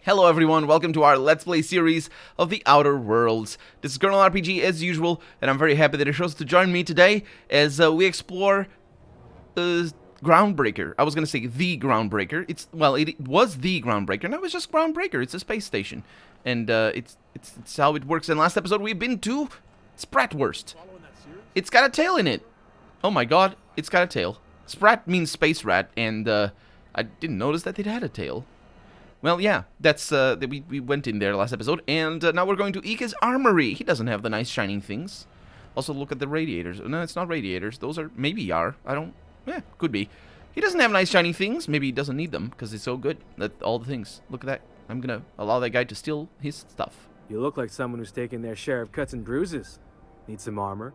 Hello everyone, welcome to our Let's Play series of The Outer Worlds. This is Colonel RPG as usual, and I'm very happy that you chose to join me today as we explore Groundbreaker. I was gonna say the Groundbreaker. It was the Groundbreaker, now it's just Groundbreaker. It's a space station. And it's how it works. In last episode we've been to Spratwurst. It's got a tail in it. Oh my god, it's got a tail. Sprat means space rat, and I didn't notice that it had a tail. Well, yeah, that's, we went in there last episode, and now we're going to Ika's armory. He doesn't have the nice shining things. Also, look at the radiators. No, it's not radiators. Those are, maybe are. I don't, could be. He doesn't have nice shiny things. Maybe he doesn't need them, because he's so good at all the things. Look at that. I'm gonna allow that guy to steal his stuff. You look like someone who's taken their share of cuts and bruises. Need some armor?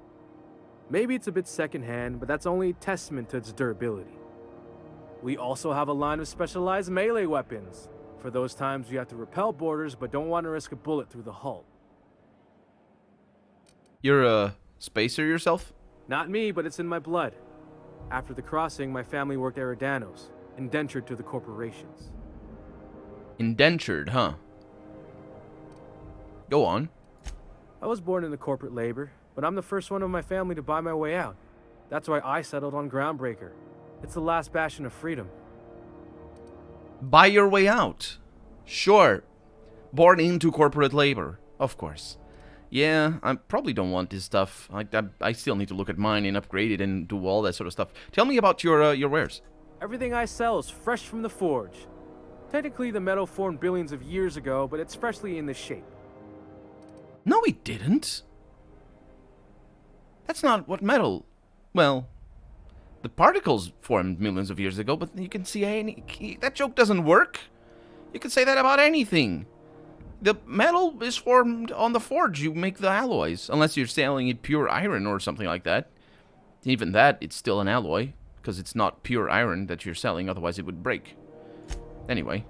Maybe it's a bit secondhand, but that's only a testament to its durability. We also have a line of specialized melee weapons. For those times you have to repel boarders but don't want to risk a bullet through the hull. You're a spacer yourself? Not me, but it's in my blood. After the crossing, my family worked Eridanos, indentured to the corporations. Indentured, huh? Go on. I was born into corporate labor, but I'm the first one of my family to buy my way out. That's why I settled on Groundbreaker. It's the last bastion of freedom. Buy your way out. Sure. Born into corporate labor. Of course. Yeah, I probably don't want this stuff. I still need to look at mine and upgrade it and do all that sort of stuff. Tell me about your wares. Everything I sell is fresh from the forge. Technically, the metal formed billions of years ago, but it's freshly in this shape. No, it didn't. That's not what metal... Well... The particles formed millions of years ago, but you can see that joke doesn't work. You can say that about anything. The metal is formed on the forge. You make the alloys, unless you're selling it pure iron or something like that. Even that, it's still an alloy, because it's not pure iron that you're selling, otherwise it would break. Anyway,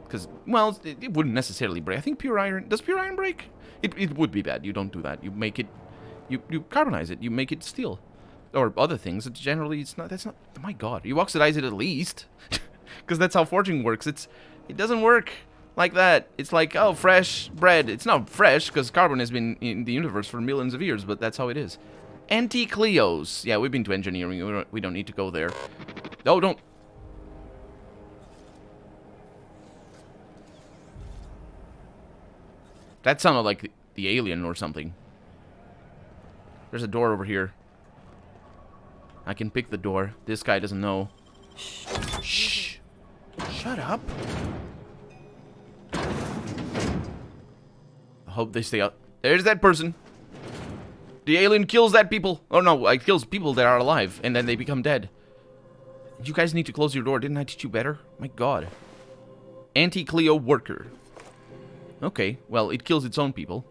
because, well, it wouldn't necessarily break. I think pure iron... Does pure iron break? It would be bad. You don't do that. You make it... You carbonize it. You make it steel. Or other things. Generally, it's not... That's not... My god. You oxidize it at least. Because that's how forging works. It doesn't work like that. It's like, oh, fresh bread. It's not fresh, because carbon has been in the universe for millions of years, but that's how it is. Anti-Cleos. Yeah, we've been to engineering. We don't need to go there. Oh, don't... That sounded like the alien or something. There's a door over here. I can pick the door. This guy doesn't know. Shh. Shut up. I hope they stay out. There's that person. The alien kills that people. Oh no, it kills people that are alive, and then they become dead. You guys need to close your door. Didn't I teach you better? My god. Anti-Cleo worker. Okay, well, it kills its own people.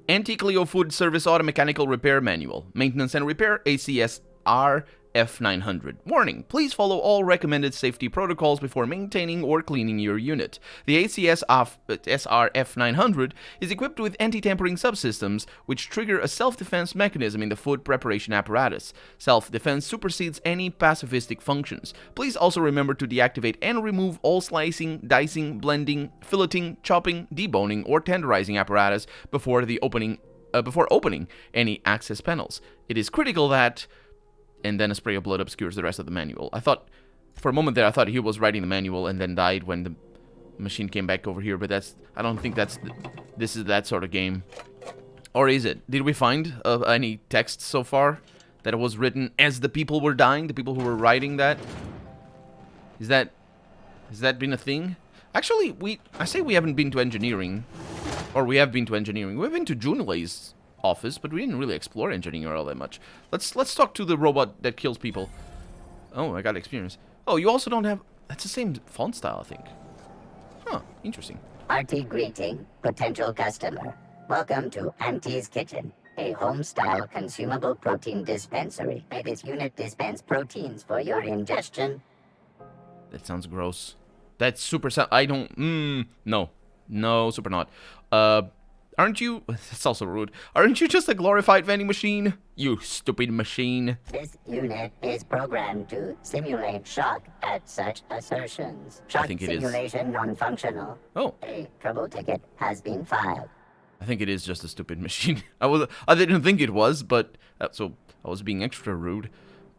Anti-Cleo Food Service Auto Mechanical Repair Manual. Maintenance and Repair, ACSR F900. Warning, please follow all recommended safety protocols before maintaining or cleaning your unit. The ACSR F900 is equipped with anti-tampering subsystems, which trigger a self-defense mechanism in the food preparation apparatus. Self-defense supersedes any pacifistic functions. Please also remember to deactivate and remove all slicing, dicing, blending, filleting, chopping, deboning, or tenderizing apparatus before opening any access panels. It is critical that... And then a spray of blood obscures the rest of the manual. I thought, for a moment there, I thought he was writing the manual and then died when the machine came back over here. But I don't think this is that sort of game. Or is it? Did we find any text so far that it was written as the people were dying? The people who were writing that? Has that been a thing? Actually, I say we haven't been to engineering. Or we have been to engineering. We've been to Junlei's office, but we didn't really explore engineering all that much. Let's talk to the robot that kills people. Oh, I got experience. Oh, you also don't have... That's the same font style, I think. Huh, interesting. Hearty greeting, potential customer. Welcome to Auntie's Kitchen, a home-style consumable protein dispensary. May this unit dispense proteins for your ingestion. That sounds gross. That's super... I don't... No. No, super not. Aren't you... That's also rude. Aren't you just a glorified vending machine? You stupid machine. This unit is programmed to simulate shock at such assertions. Shock think it is. simulation non-functional. Oh. A trouble ticket has been filed. I think it is just a stupid machine. I didn't think it was, but... so I was being extra rude.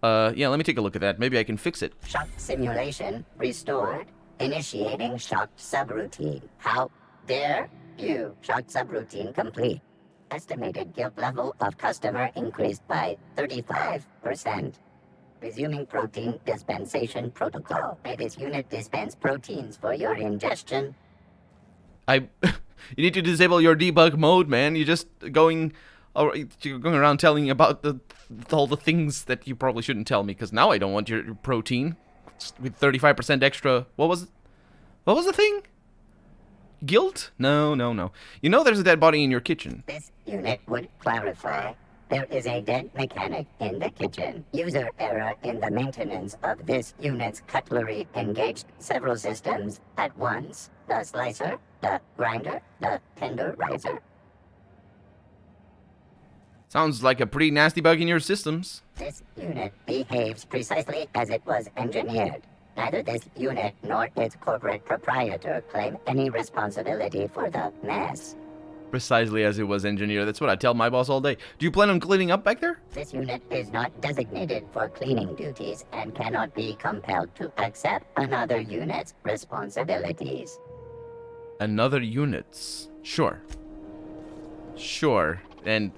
Yeah, let me take a look at that. Maybe I can fix it. Shock simulation restored. Initiating shock subroutine. How dare you? Shock subroutine complete. Estimated guilt level of customer increased by 35%. Resuming protein dispensation protocol. May this unit dispense proteins for your ingestion. You need to disable your debug mode, man. You're just you're going around telling about all the things that you probably shouldn't tell me, because now I don't want your protein with 35% extra. What was the thing? Guilt? No. You know there's a dead body in your kitchen. This unit would clarify. There is a dead mechanic in the kitchen. User error in the maintenance of this unit's cutlery engaged several systems at once. The slicer, the grinder, the tenderizer. Sounds like a pretty nasty bug in your systems. This unit behaves precisely as it was engineered. Neither this unit nor its corporate proprietor claim any responsibility for the mess. Precisely as it was engineered. That's what I tell my boss all day. Do you plan on cleaning up back there? This unit is not designated for cleaning duties and cannot be compelled to accept another unit's responsibilities. Another unit's? Sure. And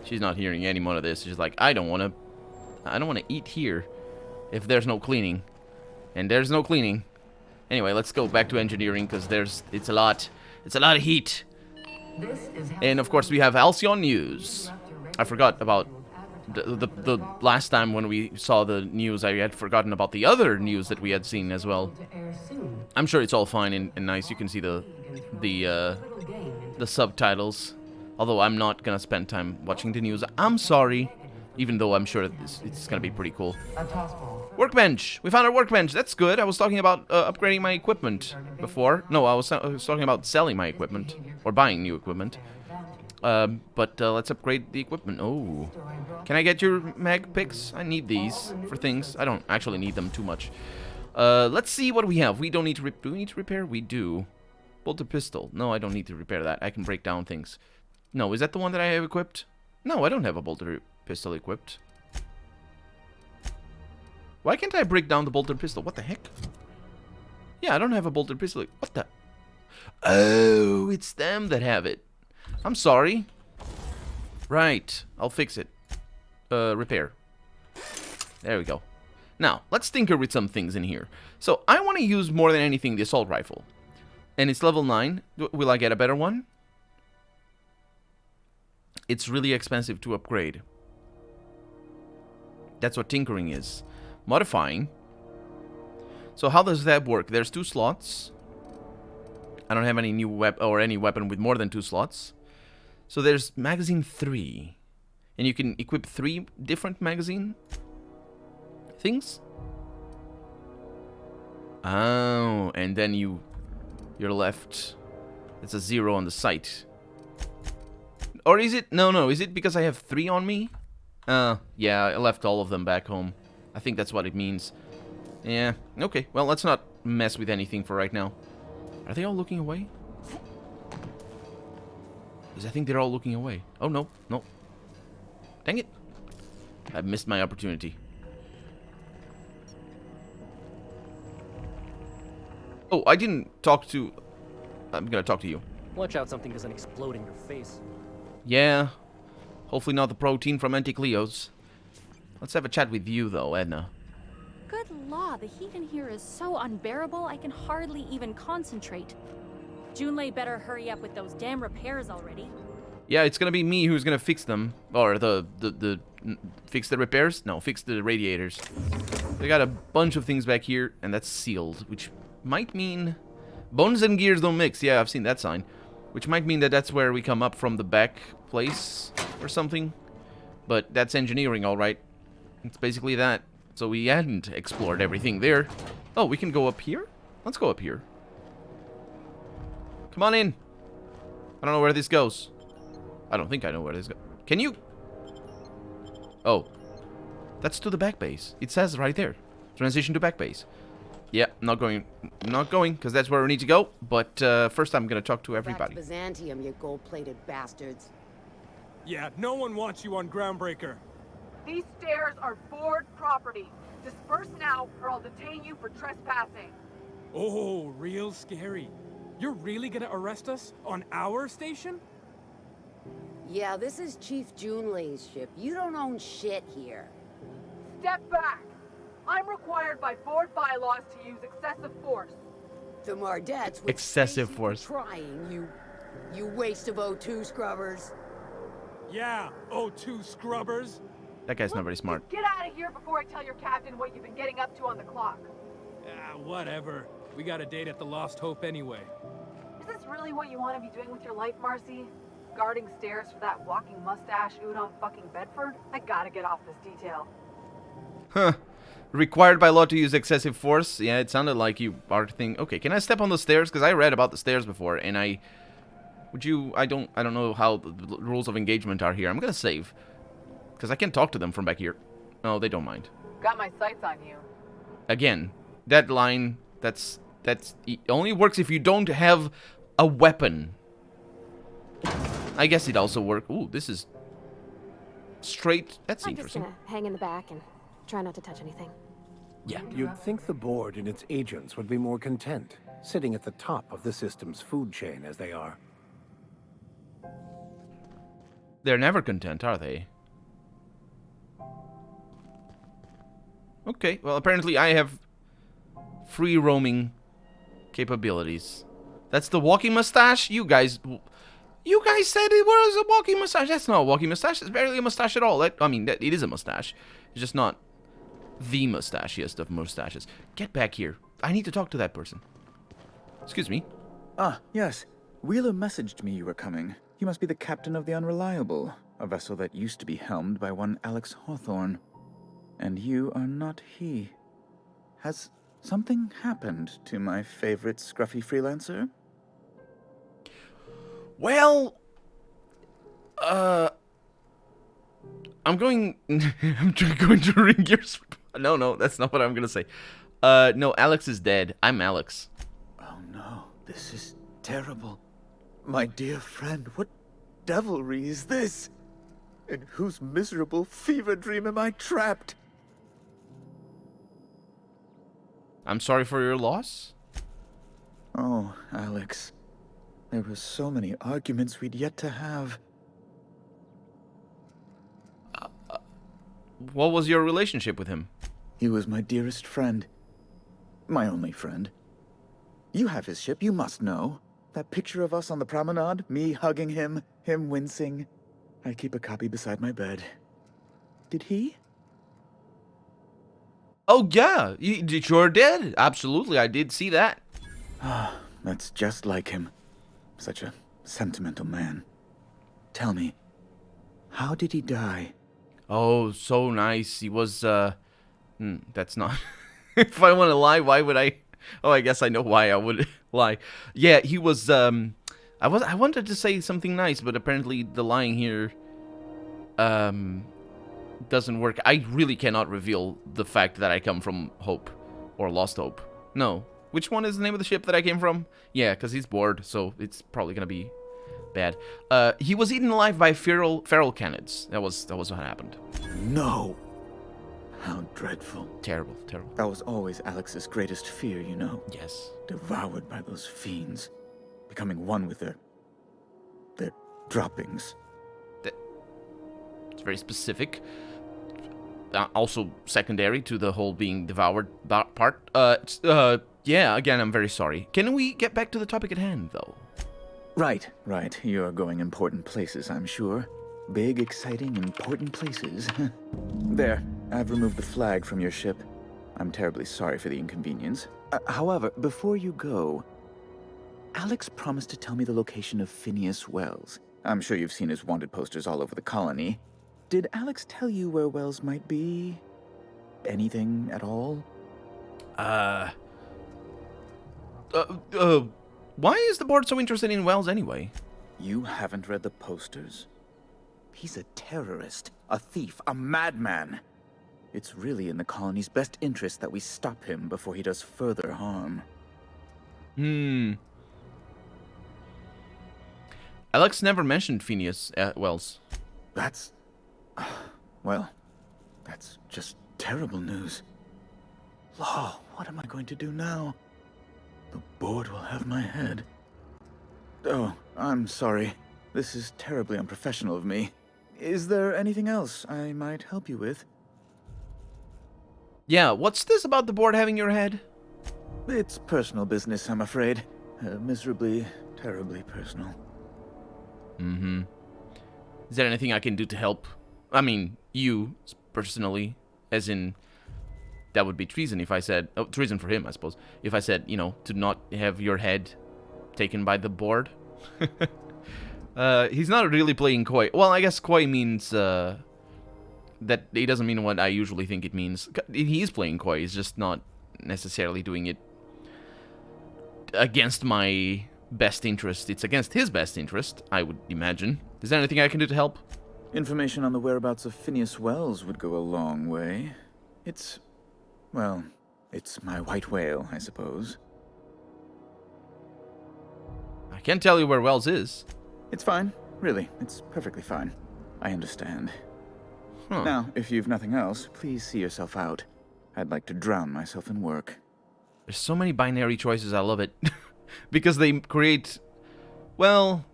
she's not hearing any more of this. She's like, I don't want to eat here if there's no cleaning. And there's no cleaning. Anyway, let's go back to engineering, because it's a lot of heat. And of course we have Halcyon News. I forgot about the last time when we saw the news. I had forgotten about the other news that we had seen as well. I'm sure it's all fine and nice. You can see the subtitles. Although I'm not gonna spend time watching the news. I'm sorry, even though I'm sure it's gonna be pretty cool. Workbench! We found our workbench. That's good. I was talking about upgrading my equipment before. No, I was talking about selling my equipment or buying new equipment. But let's upgrade the equipment. Oh, can I get your mag picks? I need these for things. I don't actually need them too much. Let's see what we have. We don't need to. Do we need to repair? We do. Bolter pistol. No, I don't need to repair that. I can break down things. No, is that the one that I have equipped? No, I don't have a bolter pistol equipped. Why can't I break down the bolter pistol? What the heck? Yeah, I don't have a bolter pistol. What the? Oh, it's them that have it. I'm sorry. Right, I'll fix it. Repair. There we go. Now, let's tinker with some things in here. So, I want to use more than anything the assault rifle. And it's level 9. Will I get a better one? It's really expensive to upgrade. That's what tinkering is. Modifying. So how does that work? There's 2 slots. I don't have any new any weapon with more than 2 slots. So there's magazine 3. And you can equip 3 different magazine things. Oh, and then you're left. It's a 0 on the sight. Or is it? No. Is it because I have 3 on me? Yeah, I left all of them back home. I think that's what it means. Yeah, okay. Well, let's not mess with anything for right now. Are they all looking away? Because I think they're all looking away. Oh, no. Dang it. I missed my opportunity. Oh, I didn't talk to... I'm gonna talk to you. Watch out something doesn't explode in your face. Yeah. Hopefully not the protein from Anti-Cleo's. Let's have a chat with you, though, Edna. Good law, the heat in here is so unbearable I can hardly even concentrate. Junlei better hurry up with those damn repairs already. Yeah, it's gonna be me who's gonna fix them. Or fix the repairs? No, fix the radiators. We got a bunch of things back here, and that's sealed, which might mean... Bones and gears don't mix. Yeah, I've seen that sign. Which might mean that that's where we come up from the back place or something. But that's engineering, alright. It's basically that. So we hadn't explored everything there. Oh, we can go up here? Let's go up here. Come on in. I don't know where this goes. I don't think I know where this goes. Can you? Oh. That's to the back base. It says right there. Transition to back base. Yeah, not going, because that's where we need to go. But first I'm going to talk to everybody. Back to Byzantium, you gold-plated bastards. Yeah, no one wants you on Groundbreaker. These stairs are board property. Disperse now, or I'll detain you for trespassing. Oh, real scary. You're really gonna arrest us on our station? Yeah, this is Chief Junlei's ship. You don't own shit here. Step back. I'm required by board bylaws to use excessive force. The Mardettes would Excessive chase you force. for trying, you waste of O2 scrubbers. Yeah, O2 scrubbers. That guy's not very smart. Get out of here before I tell your captain what you've been getting up to on the clock. Ah, whatever. We got a date at the Lost Hope anyway. Is this really what you want to be doing with your life, Marcy? Guarding stairs for that walking mustache Udon fucking Bedford? I gotta get off this detail. Huh. Required by law to use excessive force? Yeah, it sounded like you are thinking, okay, can I step on the stairs? Because I read about the stairs before, and I don't know how the rules of engagement are here. I'm gonna save. Because I can talk to them from back here. No, they don't mind. Got my sights on you. Again, that line, it only works if you don't have a weapon. I guess it also works. Ooh, this is straight. That's interesting. I'm just gonna hang in the back and try not to touch anything. Yeah. You'd think the board and its agents would be more content, sitting at the top of the system's food chain as they are. They're never content, are they? Okay, well, apparently I have free roaming capabilities. That's the walking mustache? You guys said it was a walking mustache. That's not a walking mustache. It's barely a mustache at all. It is a mustache. It's just not the mustachiest of mustaches. Get back here. I need to talk to that person. Excuse me. Ah, yes. Wheeler messaged me you were coming. You must be the captain of the Unreliable, a vessel that used to be helmed by one Alex Hawthorne. And you are not he. Has something happened to my favorite scruffy freelancer? Well, I'm going to ring your... No, that's not what I'm going to say. No, Alex is dead. I'm Alex. Oh no, this is terrible. My dear friend, what devilry is this? In whose miserable fever dream am I trapped? I'm sorry for your loss. Oh, Alex. There were so many arguments we'd yet to have. What was your relationship with him? He was my dearest friend. My only friend. You have his ship, you must know. That picture of us on the promenade, me hugging him, him wincing. I keep a copy beside my bed. Did he? Oh, yeah. You sure did. Absolutely, I did see that. Ah, that's just like him. Such a sentimental man. Tell me, how did he die? Oh, so nice. He was, that's not... If I want to lie, why would I... Oh, I guess I know why I would lie. Yeah, he was, I wanted to say something nice, but apparently the lying here, doesn't work. I really cannot reveal the fact that I come from Hope, or Lost Hope. No. Which one is the name of the ship that I came from? Yeah, because he's bored, so it's probably gonna be bad. He was eaten alive by feral canids. That was what happened. No. How dreadful. Terrible, terrible. That was always Alex's greatest fear, you know. Yes. Devoured by those fiends. Becoming one with their droppings. It's very specific. Also secondary to the whole being devoured part. Yeah, again, I'm very sorry. Can we get back to the topic at hand, though? Right. You're going important places, I'm sure. Big, exciting, important places. There, I've removed the flag from your ship. I'm terribly sorry for the inconvenience. However, before you go, Alex promised to tell me the location of Phineas Wells. I'm sure you've seen his wanted posters all over the colony. Did Alex tell you where Wells might be? Anything at all? Why is the board so interested in Wells anyway? You haven't read the posters? He's a terrorist, a thief, a madman. It's really in the colony's best interest that we stop him before he does further harm. Alex never mentioned Phineas Wells. That's... well, that's just terrible news. Law, what am I going to do now? The board will have my head. Oh, I'm sorry. This is terribly unprofessional of me. Is there anything else I might help you with? Yeah, what's this about the board having your head? It's personal business, I'm afraid. Miserably, terribly personal. Is there anything I can do to help? I mean, you, personally, as in... That would be treason if I said... Oh, treason for him, I suppose. If I said, you know, to not have your head taken by the board. He's not really playing coy. Well, I guess coy means... that it doesn't mean what I usually think it means. He is playing coy. He's just not necessarily doing it against my best interest. It's against his best interest, I would imagine. Is there anything I can do to help? Information on the whereabouts of Phineas Wells would go a long way. It's... well, it's my white whale, I suppose. I can't tell you where Wells is. It's fine. Really, it's perfectly fine. I understand. Huh. Now, if you've nothing else, please see yourself out. I'd like to drown myself in work. There's so many binary choices, I love it. Because they create... Well,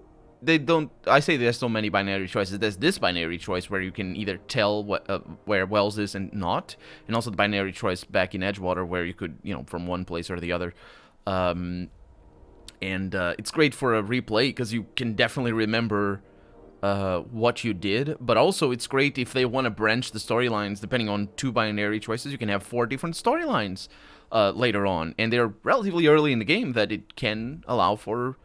they don't... I say there's so many binary choices. There's this binary choice where you can either tell what, where Wells is and not. And also the binary choice back in Edgewater where you could, you know, from one place or the other. And it's great for a replay because you can definitely remember... what you did, but also it's great if they want to branch the storylines. Depending on 2 binary choices, you can have 4 different storylines later on, and they're relatively early in the game that it can allow for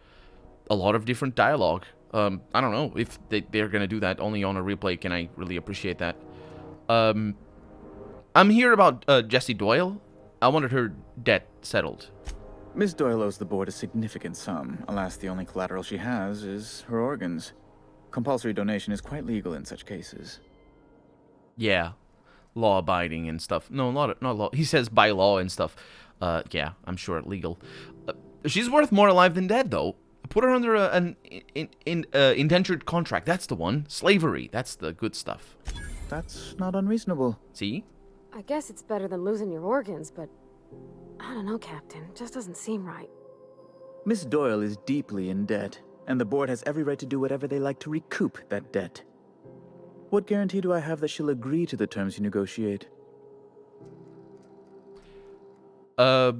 a lot of different dialogue. I don't know if they're gonna do that only on a replay. Can I really appreciate that? I'm here about Jessie Doyle. I wanted her debt settled. Miss Doyle owes the board a significant sum. Alas, the only collateral she has is her organs. Compulsory donation is quite legal in such cases. Yeah, law-abiding and stuff. No, not law. He says by law and stuff. Yeah, I'm sure legal. She's worth more alive than dead, though. Put her under an indentured contract. That's the one. Slavery. That's the good stuff. That's not unreasonable. See? I guess it's better than losing your organs, but... I don't know, Captain. It just doesn't seem right. Miss Doyle is deeply in debt, and the board has every right to do whatever they like to recoup that debt. What guarantee do I have that she'll agree to the terms you negotiate? The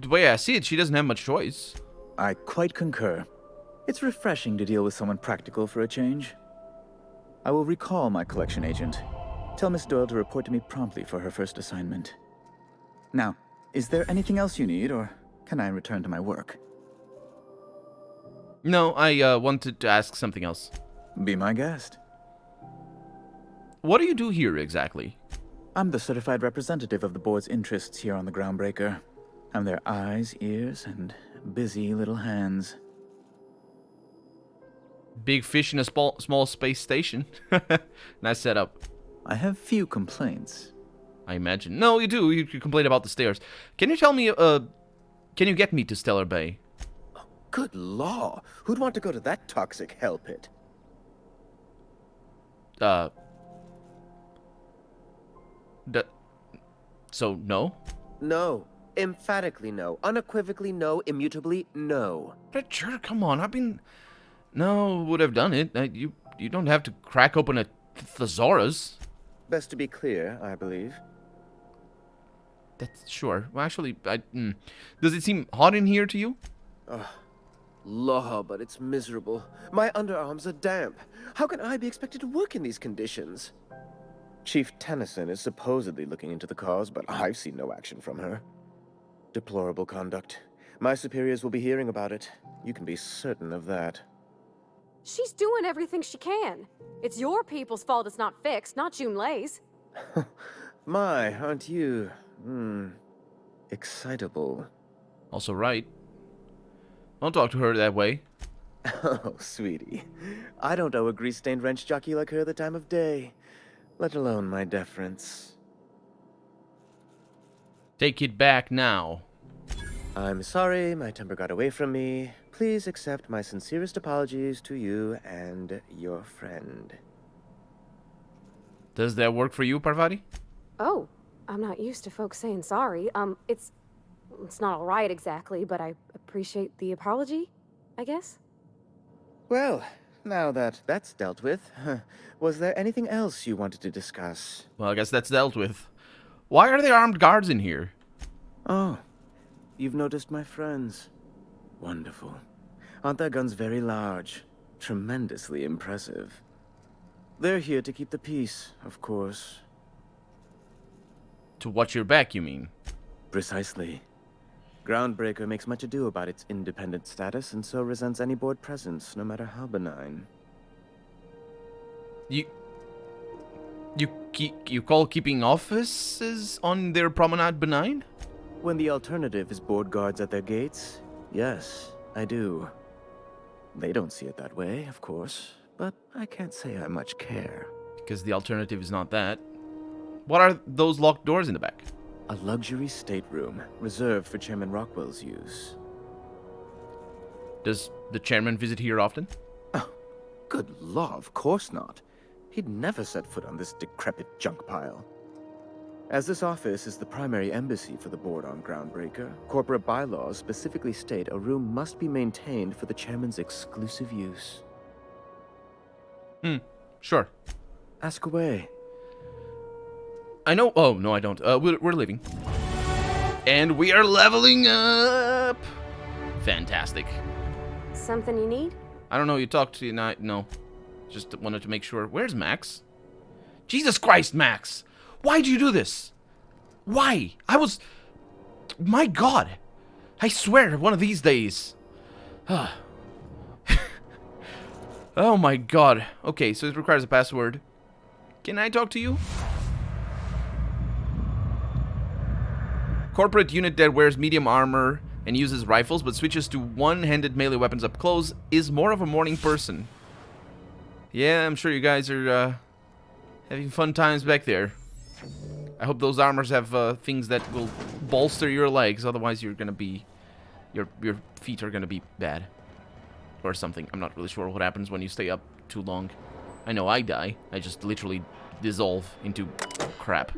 way I see it, she doesn't have much choice. I quite concur. It's refreshing to deal with someone practical for a change. I will recall my collection agent. Tell Miss Doyle to report to me promptly for her first assignment. Now, is there anything else you need, or can I return to my work? No, I wanted to ask something else. Be my guest. What do you do here, exactly? I'm the certified representative of the board's interests here on the Groundbreaker. I'm their eyes, ears, and busy little hands. Big fish in a small space station. Nice setup. I have few complaints. I imagine. No, you do. You complain about the stairs. Can you tell me, can you get me to Stellar Bay? Oh, good law. Who'd want to go to that toxic hell pit? So, no? No. Emphatically no. Unequivocally no. Immutably no. Richard, come on. No, would have done it. You don't have to crack open a thesaurus. Best to be clear, I believe. That's sure. Well, actually, does it seem hot in here to you? Law, but it's miserable. My underarms are damp. How can I be expected to work in these conditions? Chief Tennyson is supposedly looking into the cause, but I've seen no action from her. Deplorable conduct. My superiors will be hearing about it. You can be certain of that. She's doing everything she can. It's your people's fault it's not fixed, not Junlei's. My, aren't you, excitable. Also right. Don't talk to her that way. Oh, sweetie. I don't owe a grease-stained wrench jockey like her the time of day, let alone my deference. Take it back now. I'm sorry, my temper got away from me. Please accept my sincerest apologies to you and your friend. Does that work for you, Parvati? Oh, I'm not used to folks saying sorry. It's not all right exactly, but I appreciate the apology, I guess. Well, now that that's dealt with, was there anything else you wanted to discuss? Well, I guess that's dealt with. Why are there armed guards in here? Oh, you've noticed my friends. Wonderful. Aren't their guns very large? Tremendously impressive. They're here to keep the peace, of course. To watch your back, you mean? Precisely. Groundbreaker makes much ado about its independent status and so resents any board presence, no matter how benign. You call keeping offices on their promenade benign? When the alternative is board guards at their gates, yes, I do. They don't see it that way, of course, but I can't say I much care. Because the alternative is not that. What are those locked doors in the back? A luxury stateroom, reserved for Chairman Rockwell's use. Does the chairman visit here often? Oh, good law, of course not. He'd never set foot on this decrepit junk pile. As this office is the primary embassy for the board on Groundbreaker, corporate bylaws specifically state a room must be maintained for the chairman's exclusive use. Sure. Ask away. I know. Oh, no, I don't. We're leaving. And we are leveling up. Fantastic. Something you need? I don't know. You talked to tonight. No. Just wanted to make sure. Where's Max? Jesus Christ, Max. Why'd you do this? Why? My God. I swear, one of these days. Oh my God. Okay, so it requires a password. Can I talk to you? Corporate unit that wears medium armor and uses rifles but switches to one-handed melee weapons up close is more of a morning person. Yeah, I'm sure you guys are having fun times back there. I hope those armors have things that will bolster your legs, otherwise you're gonna be... Your feet are gonna be bad. Or something. I'm not really sure what happens when you stay up too long. I know I die. I just literally dissolve into crap.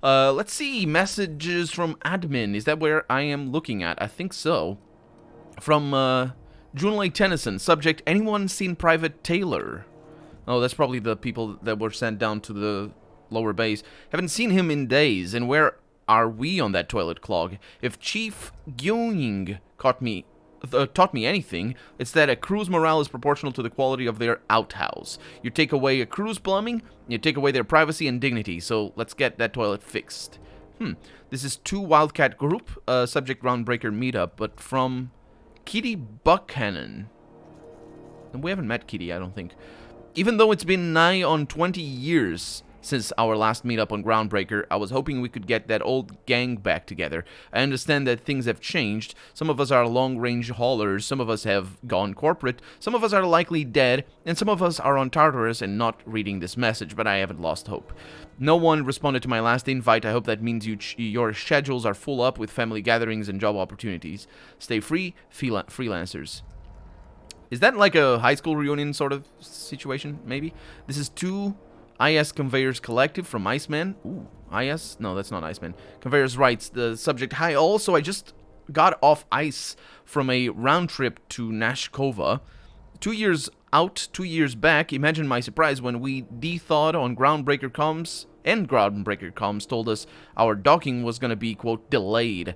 Let's see. Messages from admin. Is that where I am looking at? I think so. From Junlei Tennyson. Subject, anyone seen Private Taylor? Oh, that's probably the people that were sent down to the lower base. Haven't seen him in days. And where are we on that toilet clog? If Chief Gyung taught me anything, it's that a crew's morale is proportional to the quality of their outhouse. You take away a crew's plumbing, you take away their privacy and dignity, so let's get that toilet fixed. This is 2 Wildcat Group, subject Groundbreaker meetup, but from Kitty Buchanan. And we haven't met Kitty, I don't think. Even though it's been nigh on 20 years since our last meetup on Groundbreaker, I was hoping we could get that old gang back together. I understand that things have changed. Some of us are long-range haulers, some of us have gone corporate, some of us are likely dead, and some of us are on Tartarus and not reading this message, but I haven't lost hope. No one responded to my last invite. I hope that means your schedules are full up with family gatherings and job opportunities. Stay free, freelancers. Is that like a high school reunion sort of situation, maybe? This is 2 IS Conveyors Collective from Iceman. Ooh, IS? No, that's not Iceman. Conveyors writes, the subject, hi, also, I just got off ice from a round trip to Nashkova. 2 years out, 2 years back. Imagine my surprise when we de-thawed on Groundbreaker comms, and Groundbreaker comms told us our docking was gonna be, quote, delayed.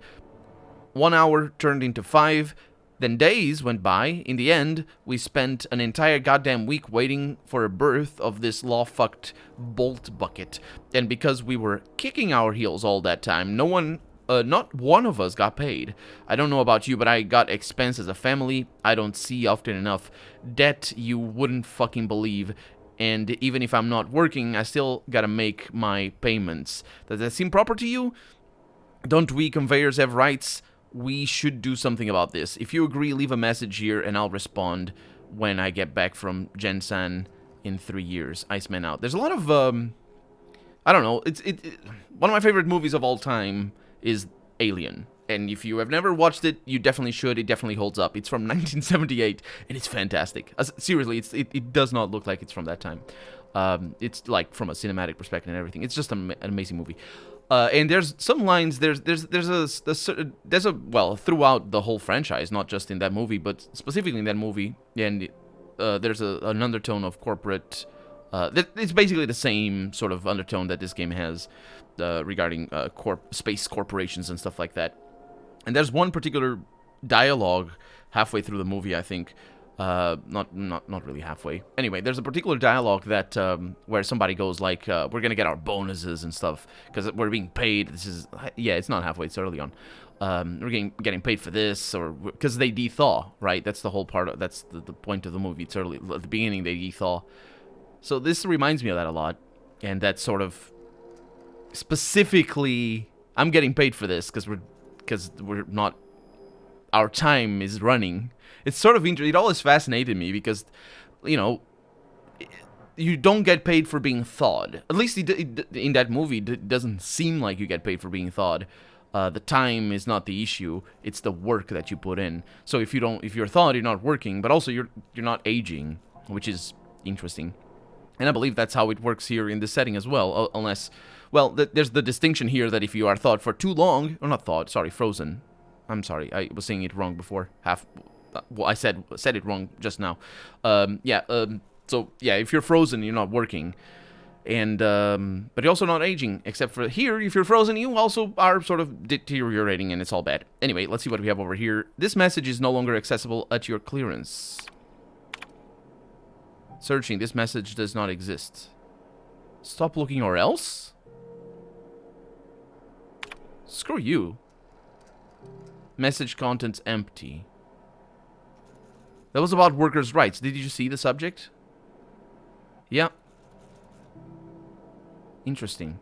1 hour turned into 5. Then days went by. In the end, we spent an entire goddamn week waiting for a birth of this law-fucked bolt bucket. And because we were kicking our heels all that time, not one of us got paid. I don't know about you, but I got expense as a family I don't see often enough. Debt you wouldn't fucking believe. And even if I'm not working, I still gotta make my payments. Does that seem proper to you? Don't we conveyors have rights? We should do something about this. If you agree, leave a message here and I'll respond when I get back from Gensan in 3 years. Iceman out. There's a lot of, I don't know, one of my favorite movies of all time is Alien. And if you have never watched it, you definitely should. It definitely holds up. It's from 1978, and it's fantastic. Seriously, it does not look like it's from that time. It's like from a cinematic perspective and everything. It's just an amazing movie. And there's some lines. There's a well, throughout the whole franchise, not just in that movie, but specifically in that movie. And there's an undertone of corporate. It's basically the same sort of undertone that this game has regarding space corporations and stuff like that. And there's one particular dialogue halfway through the movie, I think. Not really halfway. Anyway, there's a particular dialogue that where somebody goes like, "We're gonna get our bonuses and stuff because we're being paid." It's not halfway. It's early on. We're getting paid for this, or because they de-thaw, right? That's the whole part. That's the point of the movie. It's early at the beginning. They de-thaw. So this reminds me of that a lot, and that sort of specifically, I'm getting paid for this because we're not. Our time is running. It's sort of interesting. It always fascinated me because, you know, you don't get paid for being thawed. At least in that movie, it doesn't seem like you get paid for being thawed. The time is not the issue; it's the work that you put in. So if you're thawed, you're not working, but also you're not aging, which is interesting. And I believe that's how it works here in this setting as well. Unless, well, there's the distinction here that if you are thawed for too long, or not thawed, sorry, frozen. I'm sorry, I was saying it wrong before. Well, I said it wrong just now. So yeah, if you're frozen, you're not working, and but you're also not aging. Except for here, if you're frozen, you also are sort of deteriorating, and it's all bad. Anyway, let's see what we have over here. This message is no longer accessible at your clearance. Searching. This message does not exist. Stop looking, or else. Screw you. Message contents empty. That was about workers' rights. Did you see the subject? Yeah. Interesting.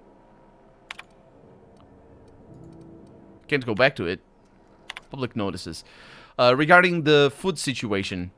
Can't go back to it. Public notices. Regarding the food situation.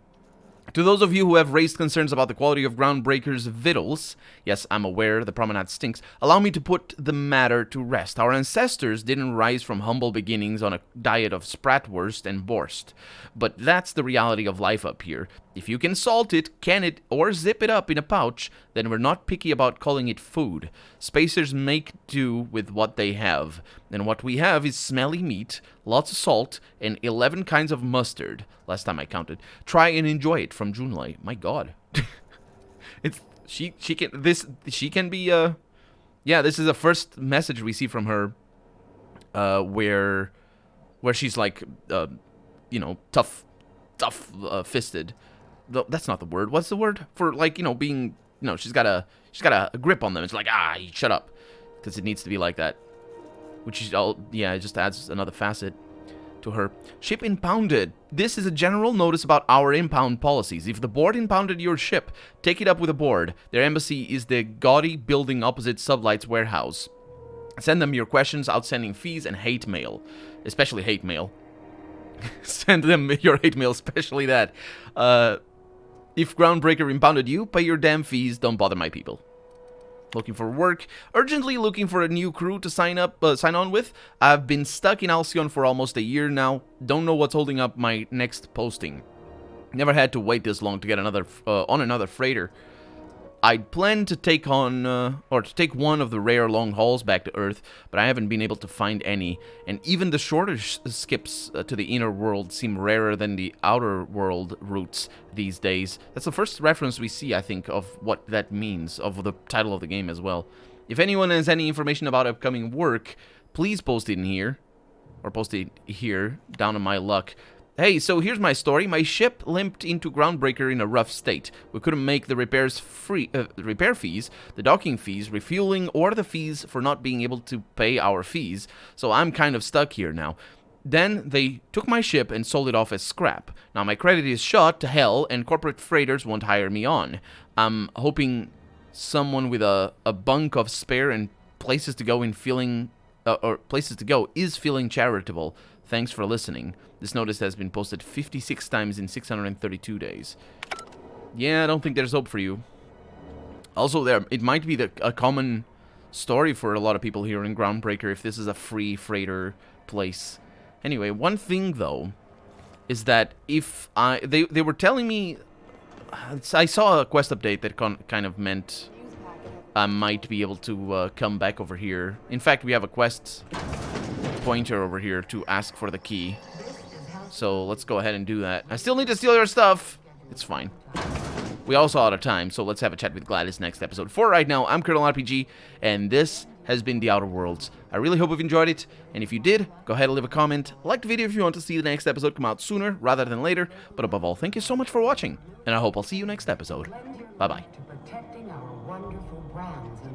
To those of you who have raised concerns about the quality of Groundbreaker's victuals, yes, I'm aware the promenade stinks, allow me to put the matter to rest. Our ancestors didn't rise from humble beginnings on a diet of spratwurst and borst. But that's the reality of life up here. If you can salt it, can it, or zip it up in a pouch, then we're not picky about calling it food. Spacers make do with what they have. And what we have is smelly meat, lots of salt, and 11 kinds of mustard. Last time I counted. Try and enjoy it from Junlei. My God. She can be yeah, this is the first message we see from her where she's like you know, tough fisted. That's not the word. What's the word for, like, you know, being, you know, she's got a grip on them. It's like, shut up, because it needs to be like that. Which is all, yeah, it just adds another facet to her. Ship impounded. This is a general notice about our impound policies. If the board impounded your ship, take it up with the board. Their embassy is the gaudy building opposite Sublight's warehouse. Send them your questions, outstanding fees, and hate mail. Especially hate mail. Send them your hate mail, especially that. If Groundbreaker impounded you, pay your damn fees, don't bother my people. Looking for work, urgently looking for a new crew to sign on with. I've been stuck in Alcyon for almost a year now. Don't know what's holding up my next posting. Never had to wait this long to get on another freighter. I'd planned to take on, or to take one of the rare long hauls back to Earth, but I haven't been able to find any, and even the shorter skips to the inner world seem rarer than the outer world routes these days. That's the first reference we see, I think, of what that means, of the title of the game as well. If anyone has any information about upcoming work, please post it in here, or post it here, down on my luck. Hey, so here's my story. My ship limped into Groundbreaker in a rough state. We couldn't make the repair fees, the docking fees, refueling, or the fees for not being able to pay our fees, so I'm kind of stuck here now. Then they took my ship and sold it off as scrap. Now my credit is shot to hell, and corporate freighters won't hire me on. I'm hoping someone with a bunk of spare and places to go is feeling charitable. Thanks for listening. This notice has been posted 56 times in 632 days. Yeah, I don't think there's hope for you. Also, it might be a common story for a lot of people here in Groundbreaker if this is a free freighter place. Anyway, one thing though is that if they were telling me, I saw a quest update that kind of meant I might be able to come back over here. In fact, we have a quest pointer over here to ask for the key. So let's go ahead and do that. I still need to steal your stuff. It's fine. We also out of time, so let's have a chat with Gladys next episode. For right now, I'm Colonel RPG, and this has been The Outer Worlds. I really hope you've enjoyed it, and if you did, go ahead and leave a comment. Like the video if you want to see the next episode come out sooner rather than later. But above all, thank you so much for watching, and I hope I'll see you next episode. Bye-bye. Protecting our wonderful brands